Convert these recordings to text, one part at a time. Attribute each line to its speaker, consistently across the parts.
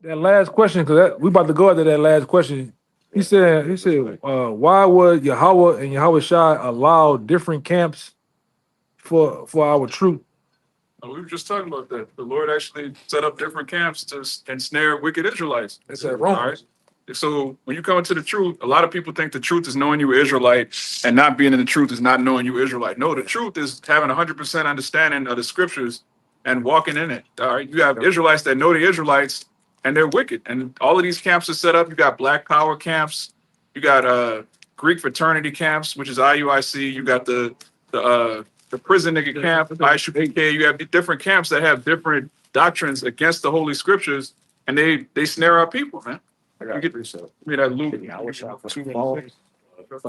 Speaker 1: That last question, because we about to go into that last question. He said, why would Yahweh and YAHWASHI allow different camps for our truth?
Speaker 2: We were just talking about that. The Lord actually set up different camps to ensnare wicked Israelites.
Speaker 1: That's that wrong.
Speaker 2: All right. So when you come into the truth, a lot of people think the truth is knowing you Israelite, and not being in the truth is not knowing you Israelite. No, the truth is having 100% understanding of the scriptures and walking in it. All right. You have Israelites that know the Israelites, and they're wicked. And all of these camps are set up. You got Black Power camps. You got Greek fraternity camps, which is IUIC. You got the prison nigga camp, ISUPK. You have different camps that have different doctrines against the Holy Scriptures, and they snare our people, man.
Speaker 3: I got
Speaker 2: You get that Luke.
Speaker 3: I wish I for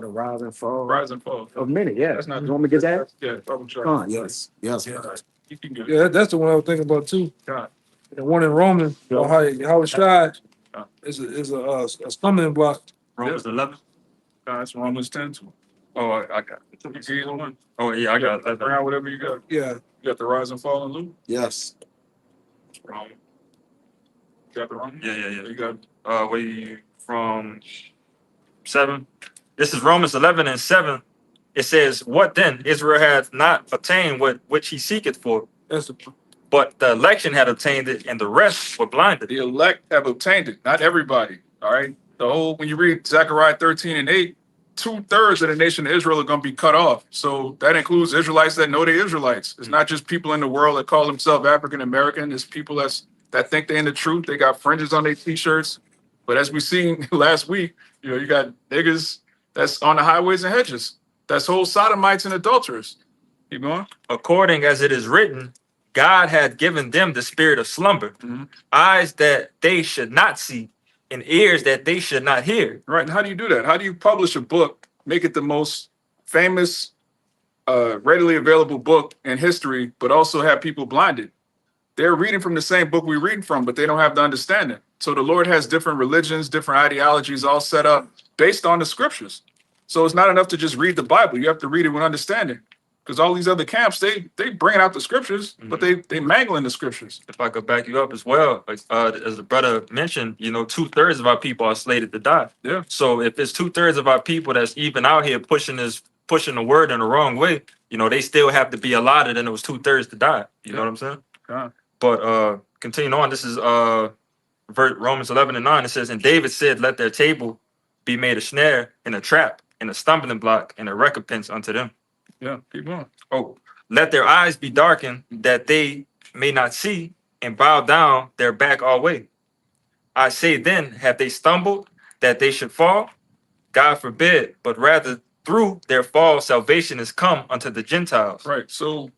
Speaker 3: the rise and fall.
Speaker 2: Rise and fall.
Speaker 3: A minute, yeah.
Speaker 2: That's not.
Speaker 3: You want me to get that?
Speaker 2: Yeah, probably sure.
Speaker 3: Come on, yes.
Speaker 2: You can get it.
Speaker 1: Yeah, that's the one I was thinking about too.
Speaker 2: God.
Speaker 1: The one in Romans,
Speaker 3: Yeah.
Speaker 1: how YAHWASHI
Speaker 2: Yeah.
Speaker 1: is a stumbling block.
Speaker 4: Romans 11.
Speaker 2: That's Romans 10 too.
Speaker 4: Oh, I got it.
Speaker 2: You get either one.
Speaker 4: Oh, yeah, I got that.
Speaker 2: Around whatever you got.
Speaker 1: Yeah.
Speaker 2: You got the rise and fall in Luke.
Speaker 3: Yes.
Speaker 2: Wrong. You got the wrong.
Speaker 4: Yeah.
Speaker 2: You got.
Speaker 4: We from 7. This is Romans 11 and 7. It says, "What then? Israel hath not obtained which he seeketh for,
Speaker 1: That's the
Speaker 4: but the election had obtained it, and the rest were blinded."
Speaker 2: The elect have obtained it, not everybody. All right. When you read Zechariah 13 and 8, 2/3 of the nation of Israel are going to be cut off. So that includes Israelites that know they're Israelites. It's not just people in the world that call themselves African American. It's people that think they're in the truth. They got fringes on their t-shirts. But as we seen last week, you got niggas that's on the highways and hedges. That's whole sodomites and adulterers. Keep going.
Speaker 4: According as it is written, God had given them the spirit of slumber,
Speaker 2: Mhm.
Speaker 4: eyes that they should not see, and ears that they should not hear.
Speaker 2: Right. And how do you do that? How do you publish a book, make it the most famous, readily available book in history, but also have people blinded? They're reading from the same book we're reading from, but they don't have the understanding. So the Lord has different religions, different ideologies all set up based on the scriptures. So it's not enough to just read the Bible. You have to read it with understanding. Because all these other camps, they bring out the scriptures, but they mangling the scriptures.
Speaker 4: If I could back you up as well, as the brother mentioned, 2/3 of our people are slated to die.
Speaker 2: Yeah.
Speaker 4: So if it's 2/3 of our people that's even out here pushing the word in the wrong way, they still have to be allotted, and it was 2/3 to die. You know what I'm saying?
Speaker 2: Yeah.
Speaker 4: But continuing on, this is Romans 11 and 9. It says, "And David said, let their table be made a snare and a trap and a stumbling block and a recompense unto them.
Speaker 2: Yeah, keep going.
Speaker 4: Oh, let their eyes be darkened that they may not see, and bow down their back all way. I say then, have they stumbled that they should fall? God forbid, but rather through their fall salvation is come unto the Gentiles."
Speaker 2: Right. So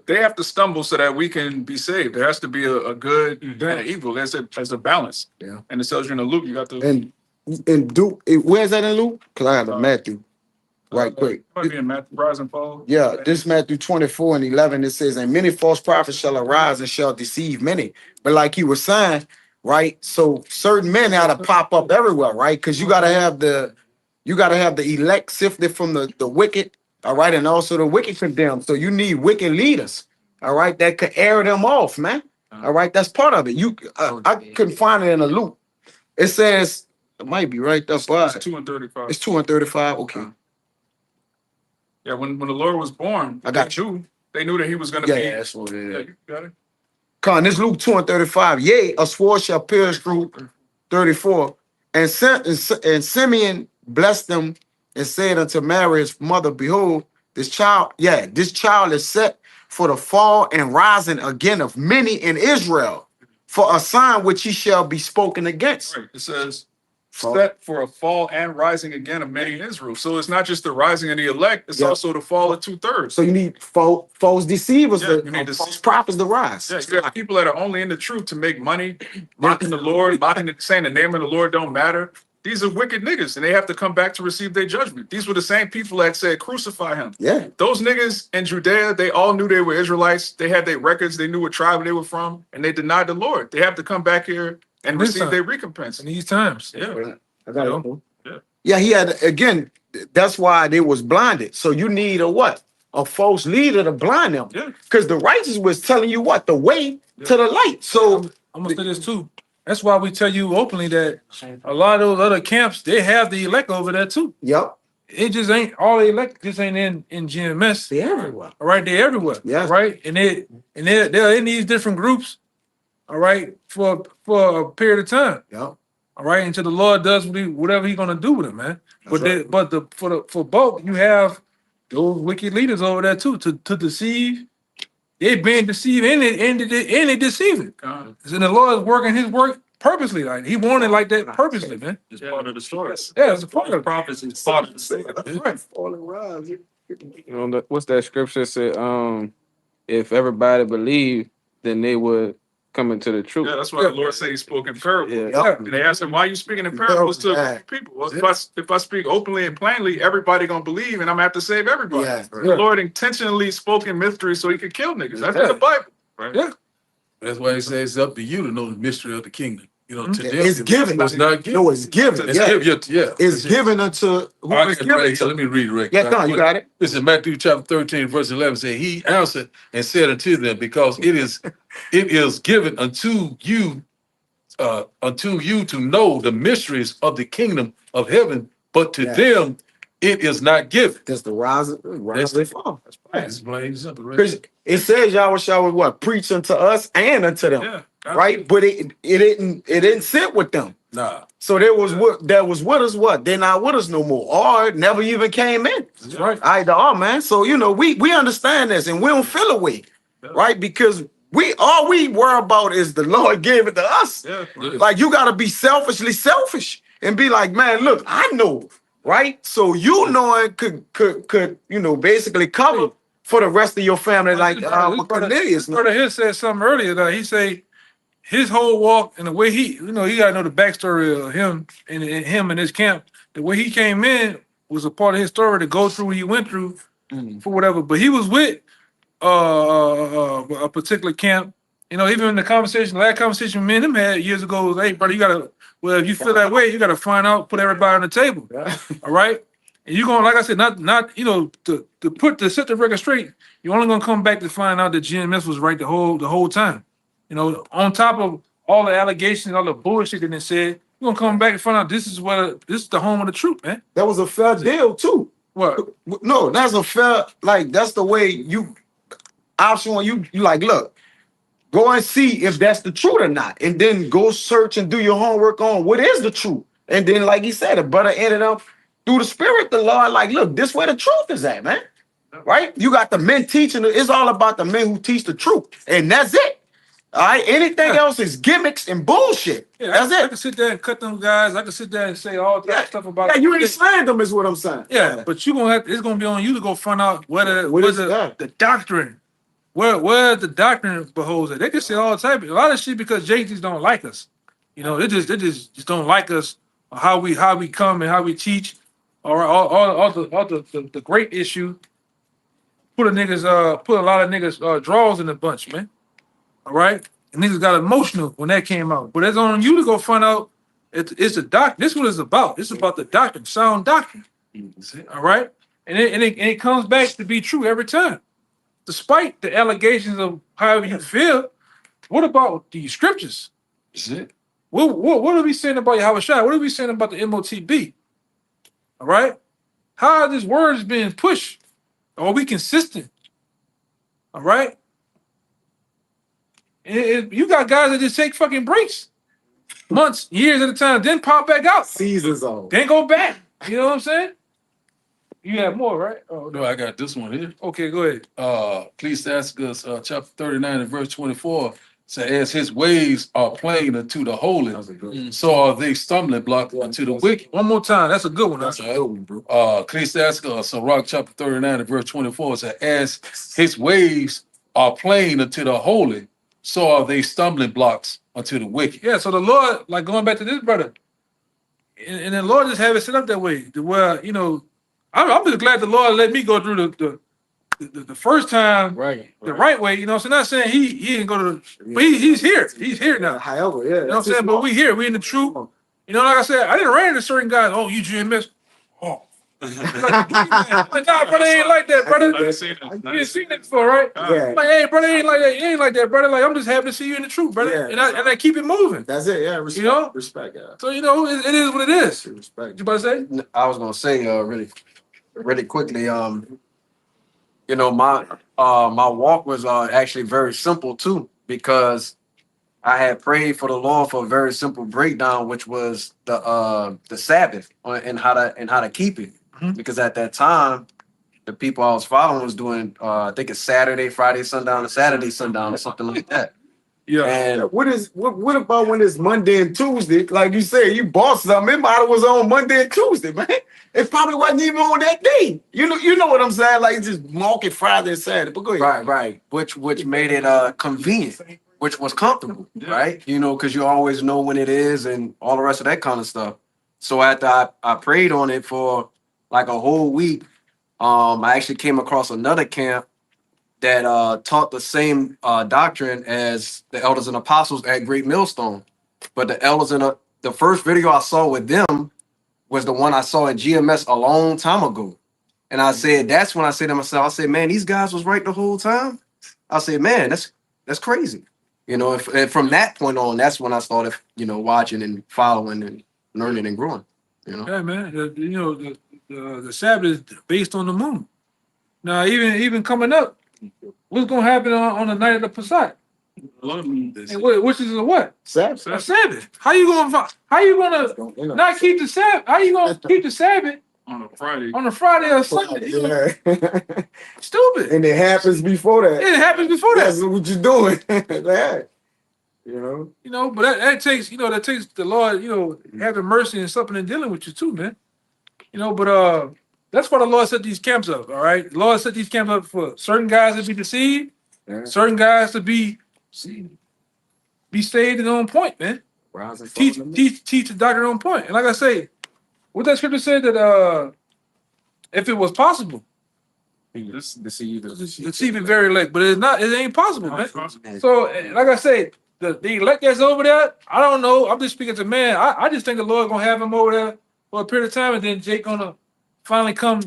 Speaker 2: they have to stumble so that we can be saved. There has to be a good and an evil. There's a balance.
Speaker 3: Yeah.
Speaker 2: And it tells you in the Luke, you got to.
Speaker 3: And where's that in Luke? Because I have a Matthew. Right quick.
Speaker 2: Might be in Matthew, rise and fall.
Speaker 3: Yeah, this Matthew 24 and 11, it says, "And many false prophets shall arise and shall deceive many." But like he was saying, right? So certain men had to pop up everywhere, right? Because you gotta have the elect sifted from the wicked, all right, and also the wicked condemned. So you need wicked leaders, all right, that could air them off, man. All right, that's part of it. I couldn't find it in a Luke. It says it might be right. That's why
Speaker 2: It's 2 and 35.
Speaker 3: it's 2 and 35. Okay.
Speaker 2: Yeah, when the Lord was born,
Speaker 3: I got
Speaker 2: they knew that he was gonna
Speaker 3: Yeah,
Speaker 2: be.
Speaker 3: that's what it
Speaker 2: Yeah,
Speaker 3: is.
Speaker 2: you got it.
Speaker 3: Come on, this Luke 2 and 35. Yea, a sword shall pierce through 34. And Simeon blessed them and said unto Mary, his mother, Behold, this child is set for the fall and rising again of many in Israel, for a sign which he shall be spoken against.
Speaker 2: Right. It says set for a fall and rising again of many in Israel. So it's not just the rising of the elect, it's also the fall of 2/3.
Speaker 3: So you need false deceivers,
Speaker 2: Yeah, you need
Speaker 3: false prophets to rise.
Speaker 2: Yeah, you got people that are only in the truth to make money, mocking the Lord, saying the name of the Lord don't matter. These are wicked niggas, and they have to come back to receive their judgment. These were the same people that said, crucify him.
Speaker 3: Yeah.
Speaker 2: Those niggas in Judea, they all knew they were Israelites. They had their records. They knew what tribe they were from, and they denied the Lord. They have to come back here and receive their recompense.
Speaker 1: in these times.
Speaker 2: Yeah.
Speaker 3: I got it.
Speaker 2: Yeah.
Speaker 3: Yeah, he had, again, that's why they was blinded. So you need a what? A false leader to blind them.
Speaker 2: Yeah.
Speaker 3: Because the righteous was telling you what? The way to the light. So
Speaker 1: I'm gonna say this too. That's why we tell you openly that a lot of those other camps, they have the elect over there too.
Speaker 3: Yep.
Speaker 1: It just ain't all the elect just ain't in GMS.
Speaker 3: They everywhere.
Speaker 1: All right, they're everywhere.
Speaker 3: Yeah.
Speaker 1: All right. And they're in these different groups, all right, for a period of time.
Speaker 3: Yep.
Speaker 1: All right, until the Lord does whatever He's gonna do with them, man. For both, you have those wicked leaders over there too to deceive. They're being deceived and they deceiving. And the Lord is working His work purposely, like He wanted like that purposely, man.
Speaker 4: It's part of the story.
Speaker 1: Yeah, it's a part
Speaker 4: The
Speaker 1: of it.
Speaker 4: prophecy is part of the story.
Speaker 1: Right.
Speaker 5: You know, what's that scripture said? If everybody believed, then they would come into the truth.
Speaker 2: Yeah, that's why the Lord said He spoke in parables.
Speaker 5: Yeah.
Speaker 3: Yep.
Speaker 2: And they asked him, why are you speaking in parables to people? Well, if I speak openly and plainly, everybody gonna believe, and I'm gonna have to save everybody.
Speaker 3: Yeah.
Speaker 2: The Lord intentionally spoke in mystery so He could kill niggas. That's in the Bible. Right?
Speaker 1: Yeah.
Speaker 6: That's why He says it's up to you to know the mystery of the kingdom. You know, to them,
Speaker 3: It's given.
Speaker 6: It's not given.
Speaker 3: No, it's given.
Speaker 6: It's
Speaker 3: Yeah.
Speaker 6: given. Yeah.
Speaker 3: It's given unto who
Speaker 6: I
Speaker 3: is
Speaker 6: got
Speaker 3: given.
Speaker 6: right here. Let me read it right
Speaker 3: Yeah, come on, you got it.
Speaker 6: Listen, Matthew chapter 13, verse 11 says, He answered and said unto them, because it is given unto you to know the mysteries of the kingdom of heaven, but to them it is not given.
Speaker 3: That's the rise and fall.
Speaker 6: It's plain and simple, right?
Speaker 3: Because it says Yahweh was what? Preach unto us and unto them.
Speaker 1: Yeah.
Speaker 3: Right? But it didn't sit with them.
Speaker 6: Nah.
Speaker 3: So there was what that was with us, what? They're not with us no more. Or never even came in.
Speaker 1: That's right.
Speaker 3: Either or, man. So we understand this and we don't feel away. Right? Because all we worry about is the Lord gave it to us.
Speaker 1: Yeah.
Speaker 3: Like you gotta be selfishly selfish and be like, man, look, I know, right? So you knowing could basically cover for the rest of your family, like Cornelius.
Speaker 1: Brother here said something earlier that he say his whole walk and the way you gotta know the backstory of him and him and his camp. The way he came in was a part of his story to go through what he went through for whatever. But he was with a particular camp. Even in the last conversation me and him had years ago was, hey, brother, if you feel that way, you gotta find out, put everybody on the table. All right. And you're gonna, like I said, not to set the record straight, you're only gonna come back to find out that GMS was right the whole time. On top of all the allegations, all the bullshit that they said, you're gonna come back and find out this is the home of the truth, man.
Speaker 3: That was a fair deal too.
Speaker 1: What?
Speaker 3: No, that's a fair, that's the way option when you like, look, go and see if that's the truth or not. And then go search and do your homework on what is the truth. And then, like he said, the brother ended up through the spirit, the Lord, like, look, this where the truth is at, man. Right? You got the men teaching. It's all about the men who teach the truth. And that's it. All right. Anything else is gimmicks and bullshit.
Speaker 1: Yeah,
Speaker 3: That's
Speaker 1: I
Speaker 3: it.
Speaker 1: can sit there and cut them guys. I can sit there and say all that stuff about
Speaker 3: Yeah, you ain't slaying them, is what I'm saying.
Speaker 1: Yeah, but it's gonna be on you to go find out whether
Speaker 3: What is
Speaker 1: the
Speaker 3: that?
Speaker 1: doctrine, where the doctrine beholds it. They can say all type of a lot of shit because JTs don't like us. They just don't like us, how we come and how we teach. All the great issue. Put a lot of niggas draws in the bunch, man. All right, and niggas got emotional when that came out. But it's on you to go find out. It's the doctrine. This is what it's about. It's about the doctrine, sound doctrine. All right, and it comes back to be true every time, despite the allegations of however you feel. What about the scriptures?
Speaker 6: That's it.
Speaker 1: What are we saying about YAHAWASHI? What are we saying about the MOTB? All right, how are these words being pushed? Are we consistent? All right. You got guys that just take fucking breaks, months, years at a time, then pop back out,
Speaker 3: Seasons on.
Speaker 1: then go back. You know what I'm saying? You have more, right? Oh,
Speaker 6: No, I got this one here.
Speaker 1: okay, go ahead.
Speaker 6: Ecclesiastes chapter 39 and verse 24 says, as his ways are plain unto the holy, so are they stumbling block unto the wicked.
Speaker 1: One more time. That's a good one.
Speaker 3: That's a good one, bro.
Speaker 6: Ecclesiastes Sirach chapter 39 and verse 24 says, as his ways are plain unto the holy, so are they stumbling blocks unto the wicked.
Speaker 1: Yeah. So the Lord, like going back to this brother, and the Lord just have it set up that way, to where I'm just glad the Lord let me go through the first time the right way. So not saying he didn't go to but he's here. He's here now.
Speaker 3: However, yeah.
Speaker 1: You know what I'm saying? But we here, we in the truth. Like I said, I didn't run into certain guys. Oh, you GMS. Oh, Like, nah, brother, ain't like that, brother.
Speaker 2: I didn't see that.
Speaker 1: You ain't seen it before, right?
Speaker 3: Yeah.
Speaker 1: Like, hey, brother, ain't like that. You ain't like that, brother. Like, I'm just happy to see you in the truth, brother.
Speaker 3: Yeah.
Speaker 1: And I keep it moving.
Speaker 3: That's it. Yeah, respect.
Speaker 1: You know?
Speaker 3: Respect. Yeah.
Speaker 1: So, you know, it is what it is.
Speaker 3: Respect.
Speaker 1: You about to say?
Speaker 7: I was gonna say really quickly, you know, my walk was actually very simple too, because I had prayed for the Lord for a very simple breakdown, which was the Sabbath and how to keep it.
Speaker 1: Mhm.
Speaker 7: Because at that time, the people I was following was doing I think it's Saturday, Friday, sundown, and Saturday, sundown, or something like that.
Speaker 1: Yeah.
Speaker 7: And
Speaker 3: What about when it's Monday and Tuesday? Like you said, you bought something. It might have was on Monday and Tuesday, man. It probably wasn't even on that day. You know what I'm saying? Like just market Friday and Saturday. But go ahead.
Speaker 7: right, which made it convenient, which was comfortable, right? You know, because you always know when it is and all the rest of that kind of stuff. So after I prayed on it for like a whole week, I actually came across another camp that taught the same doctrine as the elders and apostles at Great Millstone. But the elders and the first video I saw with them was the one I saw at GMS a long time ago. And I said, that's when I said to myself, I said, man, these guys was right the whole time. I said, man, that's crazy. You know, and from that point on, that's when I started, you know, watching and following and learning and growing. You know,
Speaker 1: Yeah, man. You know, the Sabbath is based on the moon. Now, even coming up, what's gonna happen on the night of the Passat? And which is a what?
Speaker 3: Sabbath.
Speaker 1: A Sabbath. How you gonna
Speaker 3: You know.
Speaker 1: not keep the Sabbath? How you gonna keep the Sabbath
Speaker 2: On a Friday.
Speaker 1: on a Friday or Sunday? You know,
Speaker 3: Yeah.
Speaker 1: stupid.
Speaker 3: And it happens before that.
Speaker 1: It happens before
Speaker 3: That's
Speaker 1: that.
Speaker 3: what you're doing. Yeah. You know.
Speaker 1: You know, but that takes the Lord, you know, having mercy and something and dealing with you too, man. You know, but that's why the Lord set these camps up. All right, the Lord set these camps up for certain guys to be deceived,
Speaker 3: Yeah.
Speaker 1: certain guys to be saved and on point, man.
Speaker 3: Rise and fall
Speaker 1: Teach
Speaker 3: in the
Speaker 1: teach the doctrine on point. And like I say, what that scripture said that if it was possible,
Speaker 3: deceive.
Speaker 1: deceive it very elect, but it's not. It ain't possible, man.
Speaker 2: Possible.
Speaker 1: So, like I say, the elect that's over there, I don't know. I'm just speaking to man. I just think the Lord gonna have him over there for a period of time, and then Jake gonna finally come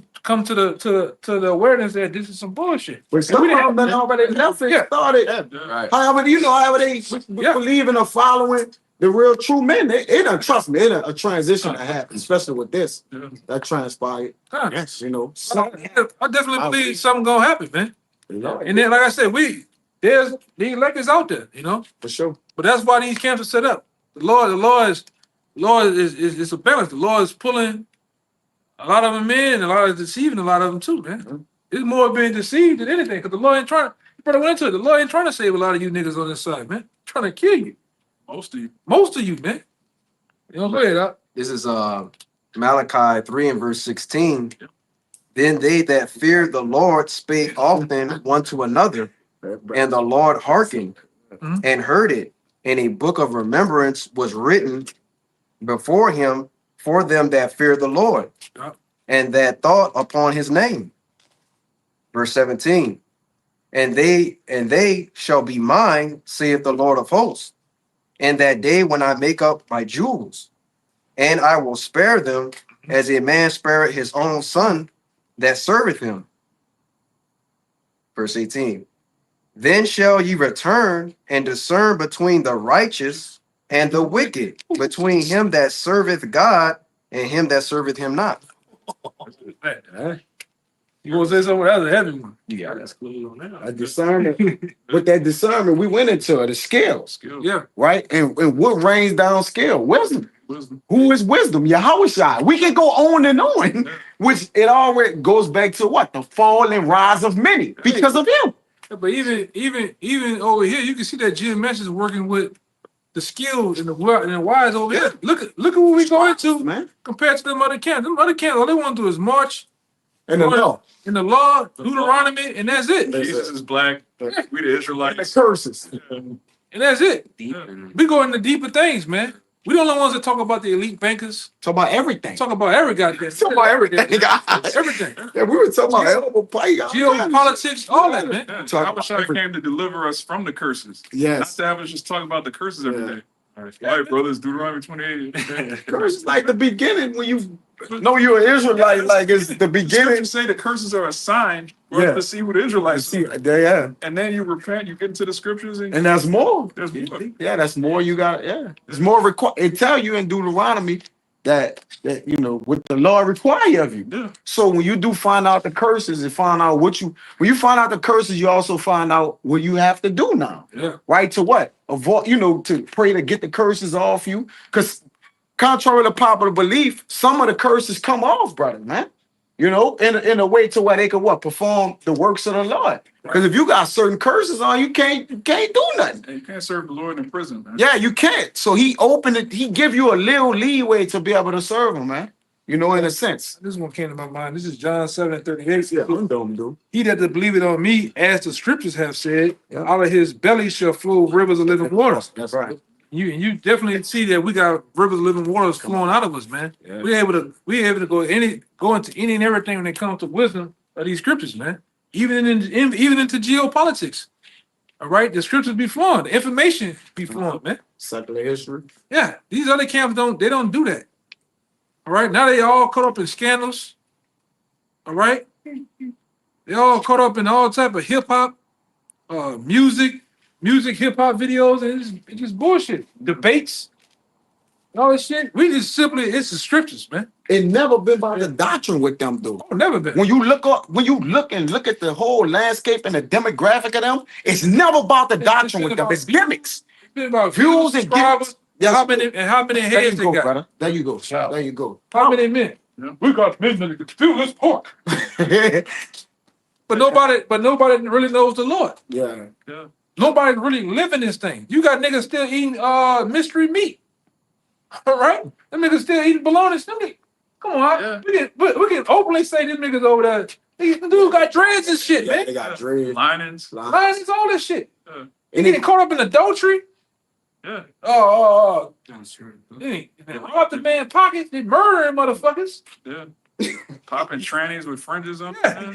Speaker 1: to the awareness that this is some bullshit.
Speaker 3: But some of them that already left it
Speaker 1: Yeah.
Speaker 3: started.
Speaker 7: right?
Speaker 3: However, you know, however they
Speaker 1: Yeah.
Speaker 3: believing or following the real true men, it done, trust me, it done a transition to happen, especially with this that transpired.
Speaker 1: Huh.
Speaker 3: Yes, you know.
Speaker 1: I definitely believe something gonna happen, man.
Speaker 3: Yeah,
Speaker 1: And then, like I said, there's the elect is out there, you know.
Speaker 3: for sure.
Speaker 1: But that's why these camps are set up. The Lord is a balance. The Lord is pulling a lot of them in, and a lot of deceiving a lot of them too, man.
Speaker 3: Mhm.
Speaker 1: It's more being deceived than anything, because the Lord ain't trying. You better went into it. The Lord ain't trying to save a lot of you niggas on this side, man. Trying to kill you.
Speaker 2: Most of you.
Speaker 1: Most of you, man. You know, go ahead, Doc.
Speaker 7: This is Malachi 3 and verse 16. Then they that feared the Lord spake often one to another, and the Lord hearkened
Speaker 1: Mhm.
Speaker 7: and heard it, and a book of remembrance was written before him for them that fear the Lord,
Speaker 1: Yeah.
Speaker 7: and that thought upon his name. Verse 17. And they shall be mine, saith the Lord of hosts, in that day when I make up my jewels, and I will spare them as a man spareth his own son that serveth him. Verse 18. Then shall ye return and discern between the righteous and the wicked, between him that serveth God and him that serveth him not.
Speaker 1: You gonna say something? That's a heavy one.
Speaker 7: Yeah.
Speaker 2: That's cool on that.
Speaker 3: A discernment. With that discernment, we went into it, the scales,
Speaker 2: Skill.
Speaker 1: Yeah.
Speaker 3: right? And what rains down scale? Wisdom.
Speaker 2: Wisdom.
Speaker 3: Who is wisdom? YAHAWASHI. We can go on and on, which it already goes back to what? The fall and rise of many because of him.
Speaker 1: Yeah, but even over here, you can see that GMS is working with the skills and the wise over here. Look at what we go into
Speaker 3: Man.
Speaker 1: compared to them other camps. Them other camps, all they want to do is march
Speaker 3: And the law.
Speaker 1: in the law, Deuteronomy, and that's it.
Speaker 2: Jesus is black. We the
Speaker 3: And the
Speaker 2: Israelites.
Speaker 3: curses.
Speaker 1: And that's it. We go into deeper things, man. We the only ones that talk about the elite bankers.
Speaker 3: Talk about everything.
Speaker 1: Talk about every goddamn.
Speaker 3: Talk about everything.
Speaker 1: Everything.
Speaker 3: Yeah, we were talking about edible play.
Speaker 1: Geopolitics, all that, man.
Speaker 2: Yeah,
Speaker 3: Talk
Speaker 2: Yahweh
Speaker 3: about
Speaker 2: came to deliver us from the curses.
Speaker 3: Yes.
Speaker 2: Not to have us just talk about the curses every
Speaker 3: Yeah.
Speaker 2: day. All right, brothers, Deuteronomy 28.
Speaker 3: Curse is like the beginning when you know you're an Israelite. Like it's the beginning.
Speaker 2: You say the curses are a sign for
Speaker 3: Yeah.
Speaker 2: us to see who the Israelites
Speaker 3: See,
Speaker 2: are.
Speaker 3: yeah,
Speaker 2: And then you repent, you get into the scriptures, and
Speaker 3: and that's more.
Speaker 2: there's more.
Speaker 3: Yeah, that's more. You got there's more required. It tell you in Deuteronomy that you know what the Lord require of you.
Speaker 2: Yeah.
Speaker 3: So when you do find out the curses and find out when you find out the curses, you also find out what you have to do now.
Speaker 1: Yeah.
Speaker 3: Right? To what? Avoid, to pray to get the curses off you. Because contrary to popular belief, some of the curses come off, brother, man. In a way to where they can perform the works of the Lord. Because if you got certain curses on, you can't do nothing.
Speaker 2: You can't serve the Lord in prison, man.
Speaker 3: Yeah, you can't. So he opened it, he give you a little leeway to be able to serve him, man. In a sense.
Speaker 1: This one came to my mind. This is John 7:38.
Speaker 3: Yeah, I'm dumb, dude.
Speaker 1: He that does believe it on me, as the scriptures have said, out of his belly shall flow rivers of living waters.
Speaker 3: That's right.
Speaker 1: You definitely see that we got rivers of living waters flowing out of us, man.
Speaker 5: Yeah.
Speaker 1: We're able to go into any and everything when it comes to wisdom of these scriptures, man. Even into geopolitics. All right, the scriptures be flowing, the information be flowing, man.
Speaker 3: Secular history.
Speaker 1: Yeah, these other camps don't do that. All right, now they all caught up in scandals. All right, they all caught up in all type of hip hop, music hip hop videos, and it's just bullshit. Debates, all this shit. We just it's the scriptures, man.
Speaker 3: It never been about the doctrine with them, dude.
Speaker 1: Oh, never been.
Speaker 3: When you look at the whole landscape and the demographic of them, it's never about the doctrine with them. It's gimmicks.
Speaker 1: It's been about
Speaker 3: Views and
Speaker 1: subscribers,
Speaker 3: gimmicks. Yes,
Speaker 1: how many
Speaker 3: there you
Speaker 1: heads they
Speaker 3: go,
Speaker 1: got?
Speaker 3: brother. There you go. There you go.
Speaker 1: How many men?
Speaker 2: Yeah.
Speaker 1: We got men that can feel this pork, but nobody really knows the Lord.
Speaker 3: Yeah.
Speaker 2: Yeah.
Speaker 1: Nobody really living this thing. You got niggas still eating mystery meat. All right? Them niggas still eating bologna steak. Come on.
Speaker 2: Yeah.
Speaker 1: We can openly say these niggas over there. The dude got dreads and shit, man.
Speaker 3: They got dread.
Speaker 2: Linings.
Speaker 1: Lions, all this shit.
Speaker 2: Yeah.
Speaker 1: He getting caught up in adultery.
Speaker 2: Yeah.
Speaker 1: They robbed the man's pockets. They murdering motherfuckers.
Speaker 2: Yeah. Popping trannies with fringes on.
Speaker 1: Yeah.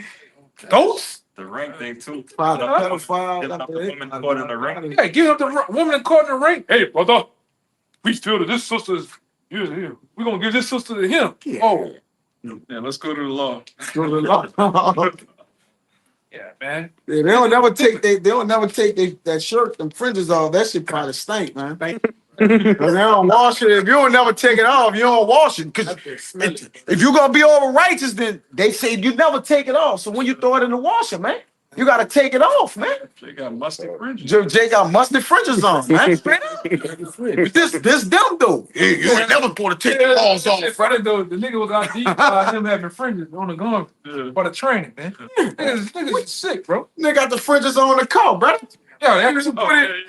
Speaker 1: Ghosts.
Speaker 4: The ring thing too.
Speaker 3: Pedophile.
Speaker 4: Giving up the woman caught in the ring.
Speaker 1: Yeah, giving up the woman caught in the ring. Hey, brother, we feel that this sister's. We're gonna give this sister to him.
Speaker 3: Yeah.
Speaker 1: Oh,
Speaker 2: Yeah, let's go to the law.
Speaker 1: yeah, man.
Speaker 3: They don't never take that shirt, them fringes off. That shit probably stink, man. Cause they don't wash it. If you don't never take it off, you don't wash it. Cause if you're gonna be over righteous, then they say you never take it off. So when you throw it in the washer, man, you gotta take it off, man.
Speaker 2: They got musty fringes.
Speaker 3: Jay got mustard fringes on, man. Straight up. This them though. You ain't never gonna take the balls off.
Speaker 1: Friday though, the nigga was out deep him having fringes on the gun for the training, man. Niggas sick, bro.
Speaker 3: They got the fringes on the car, bro.
Speaker 1: Yeah, they actually put it.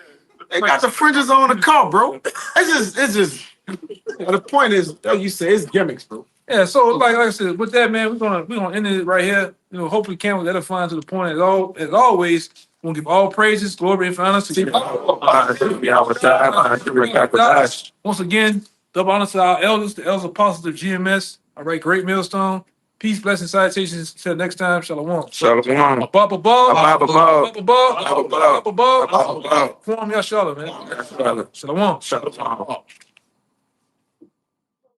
Speaker 3: They got the fringes on the car, bro. It's just. The point is, like you say, it's gimmicks, bro.
Speaker 1: Yeah, so like I said, with that, man, we're gonna end it right here. Hopefully, Cam was edifying to the point as always. We're gonna give all praises, glory, and honor to once again, double honor to our elders, the elders apostles of GMS. All right, great Millstone. Peace, blessings, salutations. Until next time, Shalawam.
Speaker 5: Shalawam.
Speaker 1: Above.
Speaker 5: Above.
Speaker 1: Form your Shalom, man. Shalawam.
Speaker 5: Shalawam.